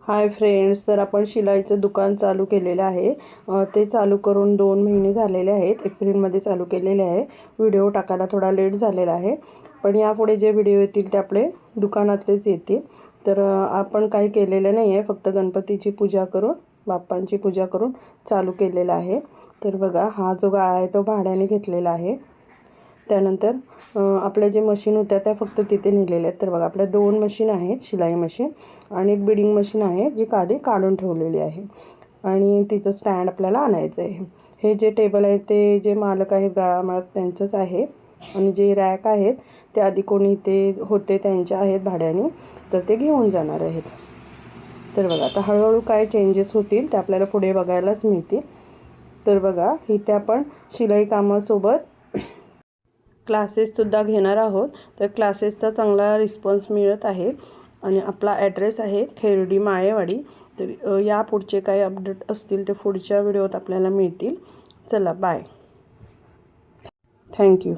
Hi friends, तर आपण शिलाईचं दुकान चालू केलेलं आहे। ते चालू करून 2 महिने झालेले आहेत। एप्रिलमध्ये चालू केलेले आहे। व्हिडिओ टाकायला थोडा लेट झालेला आहे, पण यापुढे जे व्हिडिओ येतील ते आपले दुकानातलेच येतील। तर आपण काही केलेलं नाही आहे, फक्त गणपतीची पूजा करून, बाप्पांची पूजा करून चालू केलेलं आहे। तर बघा, हा जो गाळा आहे तो भाड्याने घेतलेला आहे। त्यानंतर आपल्या जे मशीन होत्या त्या फक्त तिथे नेलेल्या आहेत। तर बघा, आपल्या 2 मशीन आहेत, शिलाई मशीन आणि एक बिडिंग मशीन आहे जी खाली काढून ठेवलेली आहे, आणि तिचं स्टँड आपल्याला आणायचं आहे। हे जे टेबल आहे ते जे मालक आहेत, गाळा मालक, त्यांचंच आहे। आणि जे रॅक आहेत ते आधी कोणी ते होते त्यांचे आहेत भाड्याने, तर ते घेऊन जाणार आहेत। तर बघा, आता हळूहळू काय चेंजेस होतील ते आपल्याला पुढे बघायलाच मिळतील। तर बघा, इथे आपण शिलाई कामासोबत क्लासेससुद्धा घेणार आहोत। तर क्लासेसचा चांगला रिस्पॉन्स मिळत आहे, आणि आपला ॲड्रेस आहे खेर्डी माळेवाडी। तर या पुढचे काही अपडेट असतील ते पुढच्या व्हिडिओत आपल्याला मिळतील। चला, बाय, थँक्यू।